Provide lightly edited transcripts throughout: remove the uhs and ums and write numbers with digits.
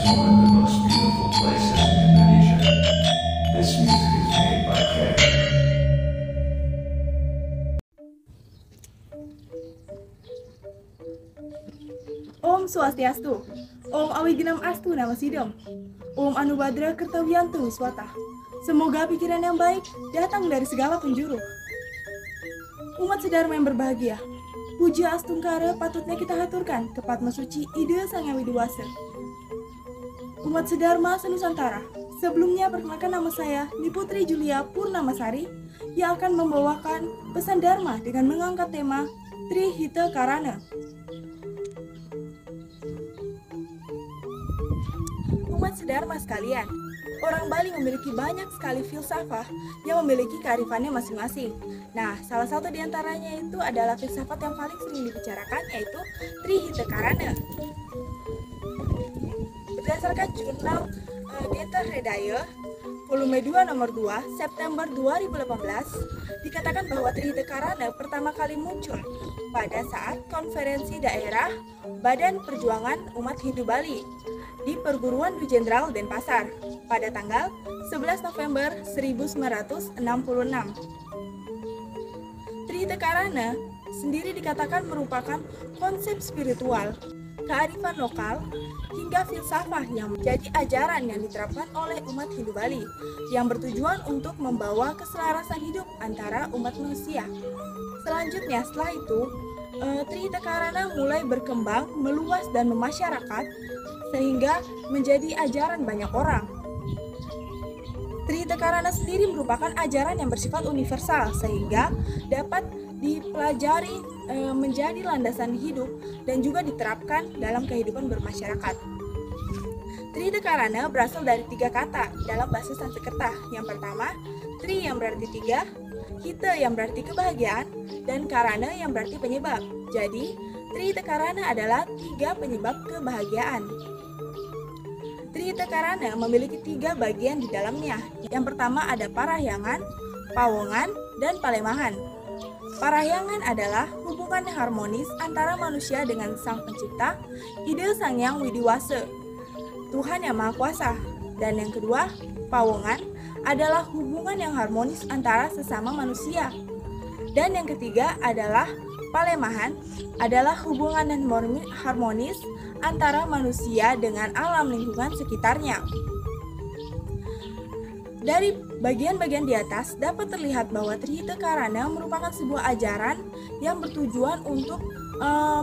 one of the most beautiful places in Indonesia. This music is made by Kay. Om Swastiastu, Om Awiginam Astu Namasidam, Om Anubadra Kertawiyantu Wiswata. Semoga pikiran yang baik datang dari segala penjuru. Umat sedharma yang berbahagia, puja astungkara patutnya kita haturkan ke Padma Suci Ide Sang Hyang Widiwasa. Umat sedharma senusantara, sebelumnya perkenalkan nama saya Niputri Julia Purnamasari yang akan membawakan pesan dharma dengan mengangkat tema Trihita Karana. Umat sedharma sekalian, orang Bali memiliki banyak sekali filsafah yang memiliki kearifannya masing-masing. Nah, salah satu di antaranya itu adalah filsafat yang paling sering dibicarakan, yaitu Trihita Karana. Berdasarkan jurnal Geta Hridaya, volume 2 nomor 2, September 2018, dikatakan bahwa Trihita Karana pertama kali muncul pada saat konferensi daerah Badan Perjuangan Umat Hindu Bali di Perguruan Dwi Jenderal Denpasar pada tanggal 11 November 1966. Trihita Karana sendiri dikatakan merupakan konsep spiritual, kearifan lokal, hingga filsafah yang menjadi ajaran yang diterapkan oleh umat Hindu Bali yang bertujuan untuk membawa keselarasan hidup antara umat manusia. Selanjutnya setelah itu, Trihita Karana mulai berkembang, meluas dan memasyarakat sehingga menjadi ajaran banyak orang. Trihita Karana sendiri merupakan ajaran yang bersifat universal sehingga dapat dipelajari menjadi landasan hidup dan juga diterapkan dalam kehidupan bermasyarakat. Trihita Karana berasal dari 3 kata dalam bahasa Sanskerta. Yang pertama, Tri yang berarti 3, Hita yang berarti kebahagiaan, dan Karana yang berarti penyebab. Jadi, Trihita Karana adalah 3 penyebab kebahagiaan. Trihita Karana memiliki 3 bagian di dalamnya. Yang pertama ada Parahyangan, Pawongan, dan Palemahan. Parahyangan adalah hubungan harmonis antara manusia dengan Sang Pencipta, Ide Sang Hyang Widiwasa, Tuhan Yang Maha Kuasa. Dan yang kedua, Pawongan adalah hubungan yang harmonis antara sesama manusia. Dan yang ketiga adalah Palemahan adalah hubungan yang harmonis antara manusia dengan alam lingkungan sekitarnya. Dari bagian-bagian di atas dapat terlihat bahwa Trihita Karana merupakan sebuah ajaran yang bertujuan untuk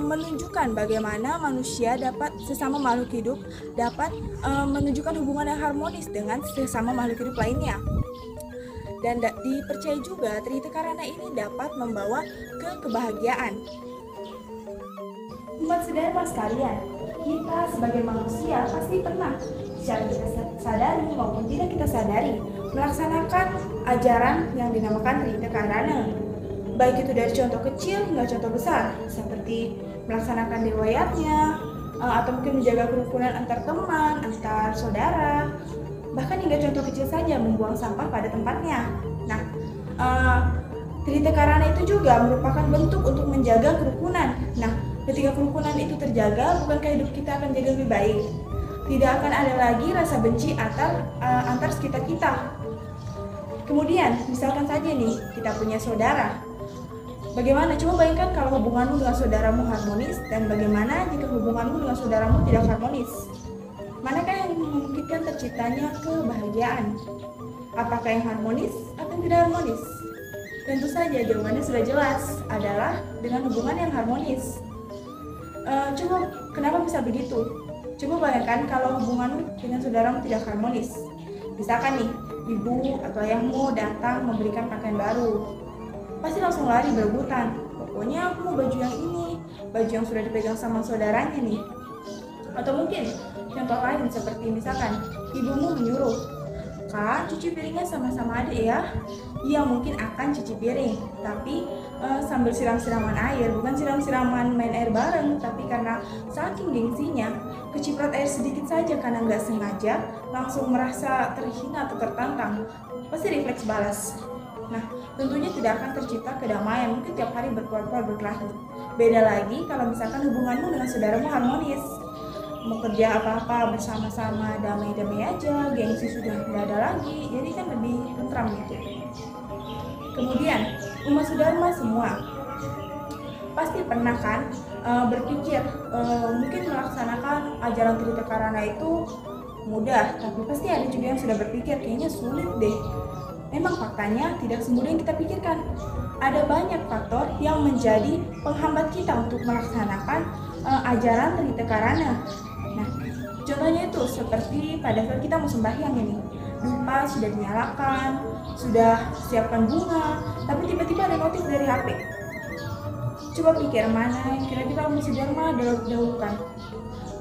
menunjukkan bagaimana manusia dapat sesama makhluk hidup dapat menunjukkan hubungan yang harmonis dengan sesama makhluk hidup lainnya. Dan dipercaya juga Trihita Karana ini dapat membawa ke kebahagiaan. Umat sedharma sekalian, kita sebagai manusia pasti pernah secara kita sadari maupun tidak kita sadari melaksanakan ajaran yang dinamakan Trihita Karana. Baik itu dari contoh kecil hingga contoh besar, seperti melaksanakan riwayatnya, atau mungkin menjaga kerukunan antar teman, antar saudara, bahkan hingga contoh kecil saja membuang sampah pada tempatnya. Nah, Trihita Karana itu juga merupakan bentuk untuk menjaga kerukunan. Nah, ketika kerukunan itu terjaga, bukankah hidup kita akan jadi lebih baik? Tidak akan ada lagi rasa benci antar sekitar kita. Kemudian, misalkan saja nih, kita punya saudara. Bagaimana? Coba bayangkan kalau hubunganmu dengan saudaramu harmonis, dan bagaimana jika hubunganmu dengan saudaramu tidak harmonis? Manakah yang memungkinkan terciptanya kebahagiaan? Apakah yang harmonis atau yang tidak harmonis? Tentu saja jawabannya sudah jelas, adalah dengan hubungan yang harmonis. Coba kenapa bisa begitu? Coba bayangkan kalau hubunganmu dengan saudaramu tidak harmonis. Misalkan nih, ibu atau ayahmu datang memberikan pakaian baru, pasti langsung lari berebutan. Pokoknya aku mau baju yang ini, baju yang sudah dipegang sama saudaranya nih. Atau mungkin contoh lain seperti misalkan ibumu menyuruh, "Kak, cuci piringnya sama-sama adik ya." Ia mungkin akan cuci piring, tapi sambil siram-siraman air, bukan siram-siraman main air bareng, tapi karena saking gengsinya, kecipratan air sedikit saja karena nggak sengaja, langsung merasa terhina atau tertantang, pasti refleks balas. Nah, tentunya tidak akan tercipta kedamaian, mungkin tiap hari berkuar-kuar berkelahi. Beda lagi kalau misalkan hubunganmu dengan saudaramu harmonis. mau kerja apa-apa bersama-sama damai-damai aja, gengsi sudah tidak ada lagi, jadi kan lebih tentram gitu. Kemudian umat Sudharma semua pasti pernah kan berpikir mungkin melaksanakan ajaran Tritakarana itu mudah, tapi pasti ada juga yang sudah berpikir kayaknya sulit deh. Memang faktanya tidak semudah yang kita pikirkan. Ada banyak faktor yang menjadi penghambat kita untuk melaksanakan ajaran Tritakarana. Nah, contohnya itu seperti pada saat kita mau sembahyang ini, dupa sudah dinyalakan, sudah siapkan bunga, tapi tiba-tiba ada notif dari HP. Coba pikir mana yang kira-kira umat Dharma dahulukan.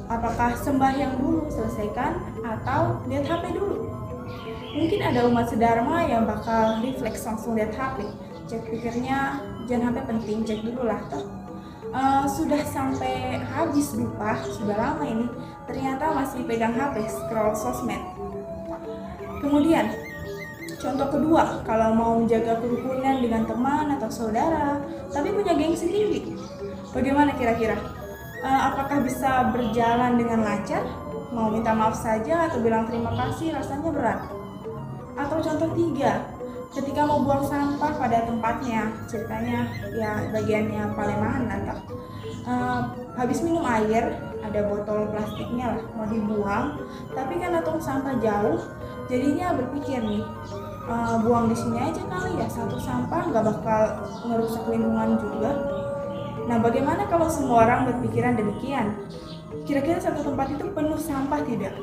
Apakah sembahyang dulu selesaikan atau lihat HP dulu? Mungkin ada umat Dharma yang bakal refleks langsung lihat HP. Cek pikirnya jangan HP penting, cek dulu lah toh. Sudah sampai habis dupa, sudah lama ini, ternyata masih pegang HP, scroll sosmed. Kemudian contoh kedua, kalau mau menjaga kerukunan dengan teman atau saudara, tapi punya gengsi tinggi, bagaimana kira-kira? Apakah bisa berjalan dengan lancar? Mau minta maaf saja atau bilang terima kasih rasanya berat? Atau contoh tiga, ketika mau buang sampah pada tempatnya, ceritanya ya bagiannya Palemahan atau habis minum air, ada botol plastiknya lah mau dibuang, tapi karena tong sampah jauh, jadinya berpikir nih, buang di sini aja kali ya, satu sampah nggak bakal merusak lingkungan juga. Nah, bagaimana kalau semua orang berpikiran demikian? Kira-kira satu tempat itu penuh sampah tidak?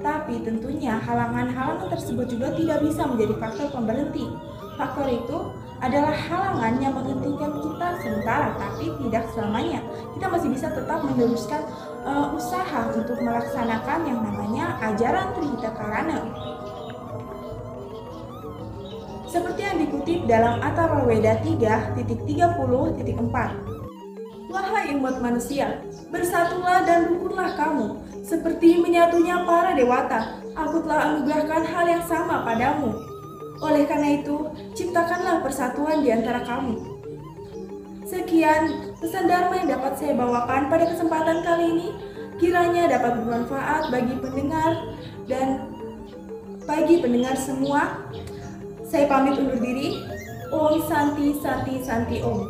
Tapi tentunya halangan-halangan tersebut juga tidak bisa menjadi faktor pemberhenti. Faktor itu adalah halangan yang menghentikan kita sementara, tapi tidak selamanya. Kita masih bisa tetap meneruskan usaha untuk melaksanakan yang namanya ajaran Tritakarana. Seperti yang dikutip dalam Atharvaveda 3.30.4. Wahai umat manusia, bersatulah dan rukunlah kamu, seperti menyatunya para dewata. Aku telah anugerahkan hal yang sama padamu. Oleh karena itu, ciptakanlah persatuan di antara kamu. Sekian pesan Dharma yang dapat saya bawakan pada kesempatan kali ini. Kiranya dapat bermanfaat bagi pendengar dan bagi pendengar semua. Saya pamit undur diri. Om Santi Santi Santi Om.